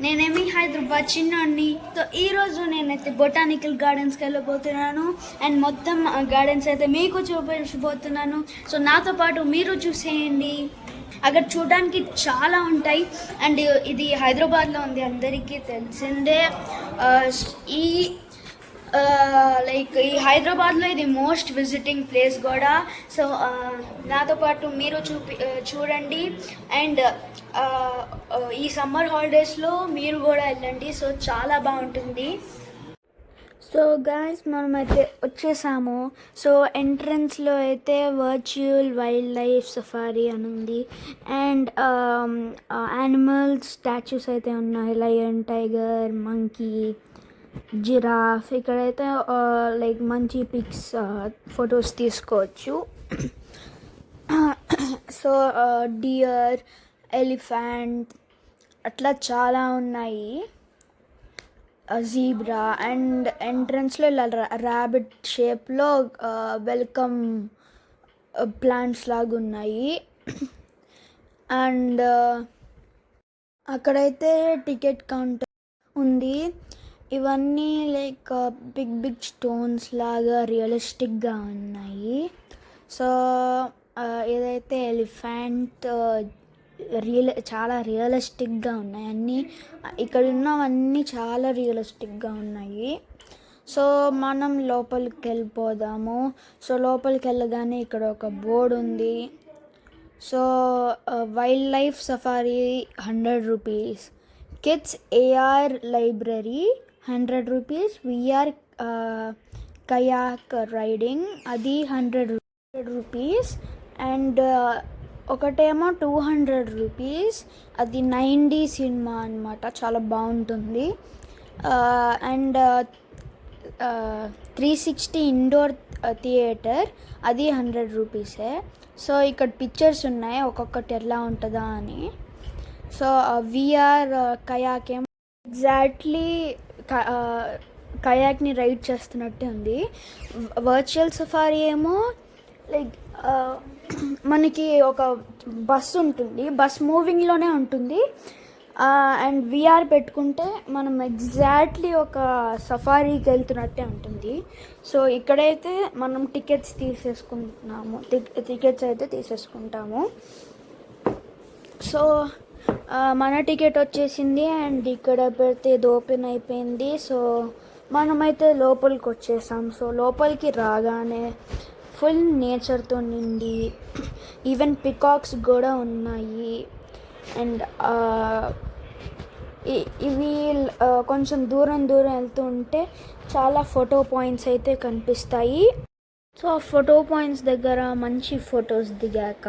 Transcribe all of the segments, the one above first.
నేనేమి హైదరాబాద్ చిన్నోడిని. సో ఈరోజు నేనైతే బొటానికల్ గార్డెన్స్కి వెళ్ళబోతున్నాను అండ్ మొత్తం గార్డెన్స్ అయితే మీకు చూపించబోతున్నాను. సో నాతో పాటు మీరు చూసేయండి. అక్కడ చూడడానికి చాలా ఉంటాయి అండ్ ఇది హైదరాబాద్లో ఉంది, అందరికీ తెలిసిందే. ఈ లైక్ ఈ హైదరాబాద్లో ఇది మోస్ట్ విజిటింగ్ ప్లేస్ కూడా. సో నాతో పాటు మీరు చూడండి అండ్ ఈ సమ్మర్ హాలిడేస్లో మీరు కూడా వెళ్ళండి. సో చాలా బాగుంటుంది. సో గాయ్స్, మనమైతే వచ్చేసాము. సో ఎంట్రన్స్లో అయితే వర్చువల్ వైల్డ్ లైఫ్ సఫారీ అని ఉంది అండ్ యానిమల్ స్టాచ్యూస్ అయితే ఉన్నాయి, లయన్, టైగర్, మంకీ, జిరాఫ్. ఇక్కడైతే లైక్ మంచి పిక్స్ ఫొటోస్ తీసుకోవచ్చు. సో డియర్, ఎలిఫెంట్ అట్లా చాలా ఉన్నాయి, జీబ్రా అండ్ ఎంట్రన్స్లో ఇలా ర్యాబిట్ షేప్లో వెల్కమ్ ప్లాంట్స్ లాగా ఉన్నాయి. అండ్ అక్కడైతే టికెట్ కౌంటర్ ఉంది. ఇవన్నీ లైక్ బిగ్ బిగ్ స్టోన్స్ లాగా రియలిస్టిక్గా ఉన్నాయి. సో ఏదైతే ఎలిఫెంట్ చాలా రియలిస్టిక్గా ఉన్నాయి, అన్నీ ఇక్కడ ఉన్నవన్నీ చాలా రియలిస్టిక్గా ఉన్నాయి. సో మనం లోపలికి వెళ్ళిపోదాము. సో లోపలికి వెళ్ళగానే ఇక్కడ ఒక బోర్డు ఉంది. So wildlife safari 100 rupees, kids AR library 100 rupees, VR kayak riding అది 100 రూపీస్ అండ్ ఒకటేమో 200 రూపీస్, అది 9D సినిమా అనమాట, చాలా బాగుంటుంది. అండ్ 360 ఇండోర్ థియేటర్ అది 100 రూపీసే. సో ఇక్కడ పిక్చర్స్ ఉన్నాయి ఒక్కొక్కటి ఎలా ఉంటుందా అని. సో విఆర్ కయాక్ ఏమో ఎగ్జాక్ట్లీ కయాక్ని రైడ్ చేస్తున్నట్టే ఉంది. వర్చువల్ సఫారీ ఏమో లైక్ మనకి ఒక బస్సు ఉంటుంది, బస్ మూవింగ్లోనే ఉంటుంది. అండ్ విఆర్ పెట్టుకుంటే మనం ఎగ్జాక్ట్లీ ఒక సఫారీకి వెళ్తున్నట్టే ఉంటుంది. సో ఇక్కడైతే మనం టికెట్స్ అయితే తీసేసుకుంటాము. సో మన టికెట్ వచ్చేసింది అండ్ ఇక్కడ పెడితే ఇది ఓపెన్ అయిపోయింది. సో మనమైతే లోపలికి వచ్చేసాం. సో లోపలికి రాగానే ఫుల్ నేచర్తో నిండి ఈవెన్ పికాక్స్ కూడా ఉన్నాయి. అండ్ ఇవి కొంచెం దూరం వెళ్తూ ఉంటే చాలా ఫోటో పాయింట్స్ అయితే కనిపిస్తాయి. సో ఆ ఫోటో పాయింట్స్ దగ్గర మంచి ఫొటోస్ దిగాక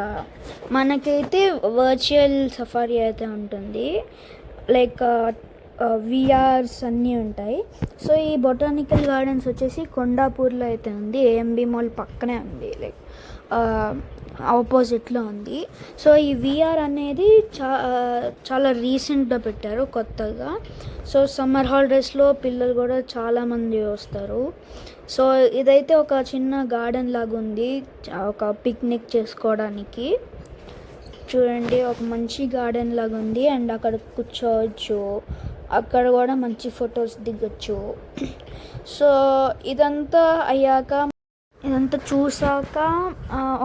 మనకైతే వర్చువల్ సఫారీ అయితే ఉంటుంది, లైక్ విఆర్స్ అన్నీ ఉంటాయి. సో ఈ బొటానికల్ గార్డెన్స్ వచ్చేసి కొండాపూర్లో అయితే ఉంది, ఏఎంబి మాల్ పక్కనే ఉంది, లైక్ ఆపోజిట్లో ఉంది. సో ఈ విఆర్ అనేది చాలా రీసెంట్గా పెట్టారు కొత్తగా. సో సమ్మర్ హాలిడేస్లో పిల్లలు కూడా చాలామంది వస్తారు. సో ఇదైతే ఒక చిన్న గార్డెన్ లాగా ఉంది, ఒక పిక్నిక్ చేసుకోవడానికి. చూడండి, ఒక మంచి గార్డెన్ లాగా ఉంది అండ్ అక్కడ కూర్చోవచ్చు, అక్కడ కూడా మంచి ఫొటోస్ దిగచ్చు. సో ఇదంతా చూసాక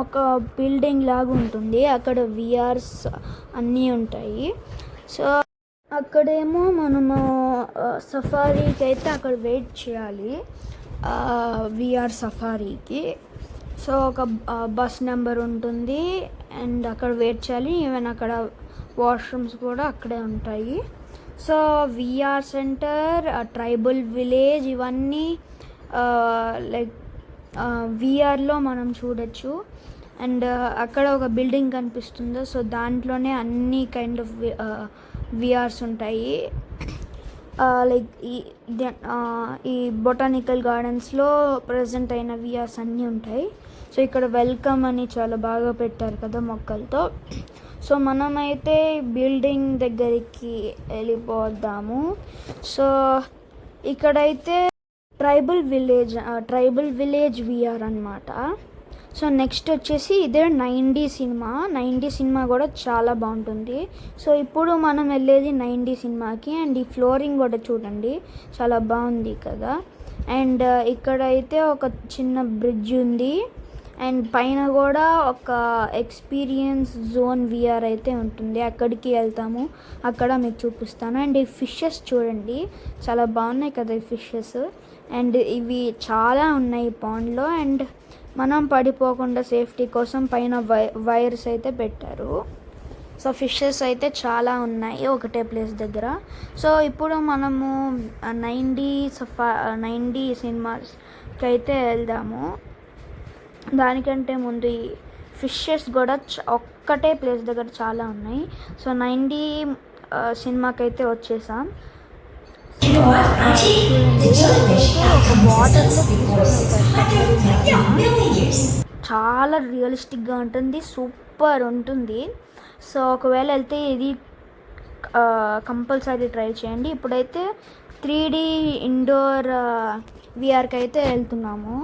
ఒక బిల్డింగ్ లాగా ఉంటుంది, అక్కడ విఆర్స్ అన్నీ ఉంటాయి. సో అక్కడేమో మనము సఫారీకి అయితే అక్కడ వెయిట్ చేయాలి, విఆర్ సఫారీకి. సో ఒక బస్ నెంబర్ ఉంటుంది అండ్ అక్కడ వెయిట్ చేయాలి. ఈవెన్ అక్కడ వాష్రూమ్స్ కూడా అక్కడే ఉంటాయి. So VR center, tribal village ఇవన్నీ లైక్ విఆర్లో మనం చూడొచ్చు. అండ్ అక్కడ ఒక బిల్డింగ్ కనిపిస్తుందో, సో దాంట్లోనే అన్ని కైండ్ ఆఫ్ విఆర్స్ ఉంటాయి. లైక్ ఈ బొటానికల్ గార్డెన్స్లో ప్రజెంట్ అయిన విఆర్స్ అన్నీ ఉంటాయి. సో ఇక్కడ వెల్కమ్ అని చాలా బాగా పెట్టారు కదా మొక్కలతో. సో మనమైతే బిల్డింగ్ దగ్గరికి వెళ్ళిపోద్దాము. సో ఇక్కడైతే ట్రైబల్ విలేజ్ విఆర్ అన్నమాట. సో నెక్స్ట్ వచ్చేసి ఇదే 90 సినిమా కూడా చాలా బాగుంటుంది. సో ఇప్పుడు మనం వెళ్ళేది 90 సినిమాకి. అండ్ ఈ ఫ్లోరింగ్ కూడా చూడండి, చాలా బాగుంది కదా. అండ్ ఇక్కడైతే ఒక చిన్న బ్రిడ్జ్ ఉంది. అండ్ పైన కూడా ఒక ఎక్స్పీరియన్స్ జోన్ విఆర్ అయితే ఉంటుంది, అక్కడికి వెళ్తాము, అక్కడ మీకు చూపిస్తాను. అండ్ ఈ ఫిషెస్ చూడండి, చాలా బాగున్నాయి కదా ఈ ఫిషెస్. అండ్ ఇవి చాలా ఉన్నాయి పాండ్లో. అండ్ మనం పడిపోకుండా సేఫ్టీ కోసం పైన వైర్స్ అయితే పెట్టారు. సో ఫిషెస్ అయితే చాలా ఉన్నాయి ఒకటే ప్లేస్ దగ్గర. సో ఇప్పుడు మనము 90 సినిమాస్కి అయితే వెళ్దాము. దానికంటే ముందు ఈ ఫిషెస్ కూడా ఒక్కటే ప్లేస్ దగ్గర చాలా ఉన్నాయి. సో 90 సినిమాకి అయితే వచ్చేసాం. ఒక వాటర్లో చాలా రియలిస్టిక్గా ఉంటుంది, సూపర్ ఉంటుంది. సో ఒకవేళ వెళ్తే ఇది కంపల్సరీ ట్రై చేయండి. ఇప్పుడైతే 3D ఇండోర్ విఆర్కి అయితే వెళ్తున్నాము.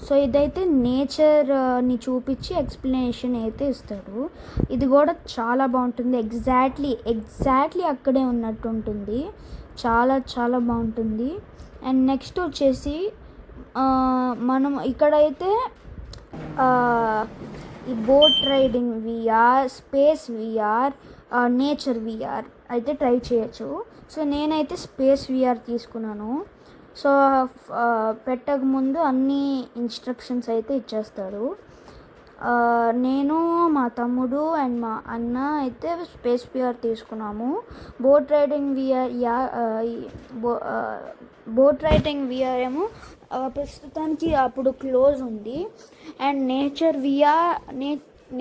సో ఇదైతే నేచర్ని చూపించి ఎక్స్ప్లెనేషన్ అయితే ఇస్తాడు. ఇది కూడా చాలా బాగుంటుంది, ఎగ్జాక్ట్లీ అక్కడే ఉన్నట్టు ఉంటుంది, చాలా చాలా బాగుంటుంది. అండ్ నెక్స్ట్ వచ్చేసి మనం ఇక్కడైతే ఈ boat riding VR, space VR, nature VR అయితే ట్రై చేయొచ్చు. సో నేనైతే స్పేస్ విఆర్ తీసుకున్నాను. సో పెట్టక ముందు అన్ని ఇన్స్ట్రక్షన్స్ అయితే ఇచ్చేస్తాడు. నేను, మా తమ్ముడు అండ్ మా అన్న అయితే స్పేస్ విఆర్ తీసుకున్నాము. బోట్ రైడింగ్ విఆర్ ఏమో ప్రస్తుతానికి అప్పుడు క్లోజ్ ఉంది. అండ్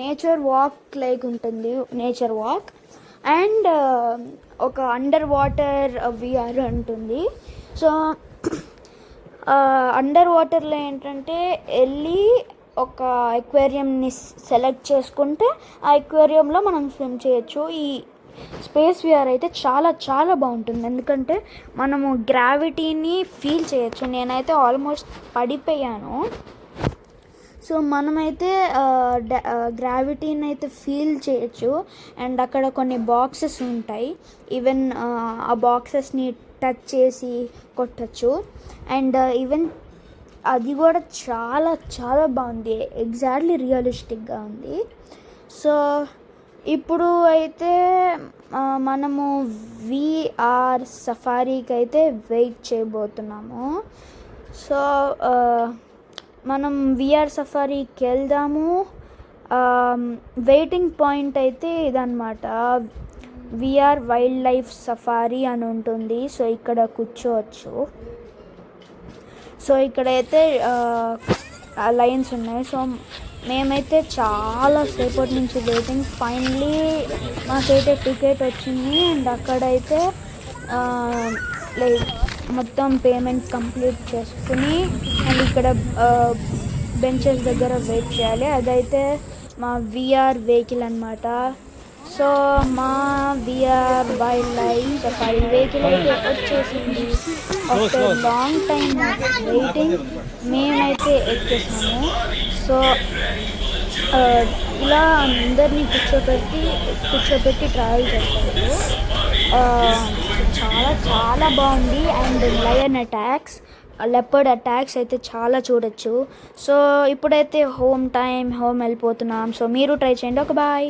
నేచర్ వాక్ లైక్ ఉంటుంది, నేచర్ వాక్. అండ్ ఒక అండర్ వాటర్ విఆర్ ఉంటుంది. సో అండర్ వాటర్లో ఏంటంటే వెళ్ళి ఒక ఎక్వేరియంని సెలెక్ట్ చేసుకుంటే ఆ ఎక్వేరియంలో మనం స్విమ్ చేయొచ్చు. ఈ స్పేస్ విఆర్ అయితే చాలా చాలా బాగుంటుంది, ఎందుకంటే మనము గ్రావిటీని ఫీల్ చేయొచ్చు. నేనైతే ఆల్మోస్ట్ పడిపోయాను. సో మనమైతే గ్రావిటీని అయితే ఫీల్ చేయొచ్చు. అండ్ అక్కడ కొన్ని బాక్సెస్ ఉంటాయి, ఈవెన్ ఆ బాక్సెస్ని టచ్ చేసి కొట్టచ్చు. అండ్ ఈవెన్ అది కూడా చాలా చాలా బాగుంది, ఎగ్జాక్ట్లీ రియలిస్టిక్గా ఉంది. సో ఇప్పుడు అయితే మనము విఆర్ సఫారీకి అయితే వెయిట్ చేయబోతున్నాము. సో మనం విఆర్ సఫారీకి వెళ్దాము. వెయిటింగ్ పాయింట్ అయితే ఇదన్నమాట, విఆర్ వైల్డ్ లైఫ్ సఫారీ అని ఉంటుంది. సో ఇక్కడ కూర్చోవచ్చు. సో ఇక్కడైతే లైన్స్ ఉన్నాయి. సో మేమైతే చాలా సేపటి నుంచి వెయిటింగ్. ఫైనలీ మాకైతే టికెట్ వచ్చింది. అండ్ అక్కడైతే లైక్ మొత్తం పేమెంట్ కంప్లీట్ చేసుకుని అండ్ ఇక్కడ బెంచెస్ దగ్గర వెయిట్ చేయాలి. అదైతే మా విఆర్ వెహికల్ అన్నమాట. సో మా VR wildlife safari vehicle అయితే వచ్చేసింది. ఆఫ్టర్ లాంగ్ టైం వెయిటింగ్ మేమైతే ఎక్కేసాము. సో ఇలా అందరినీ కూర్చోబెట్టి ట్రావెల్ చేస్తారు. చాలా చాలా బాగుంది. And lion attacks, leopard attacks అయితే చాలా చూడొచ్చు. సో ఇప్పుడైతే హోమ్ వెళ్ళిపోతున్నాం. సో మీరు ట్రై చేయండి. ఒక బాయ్.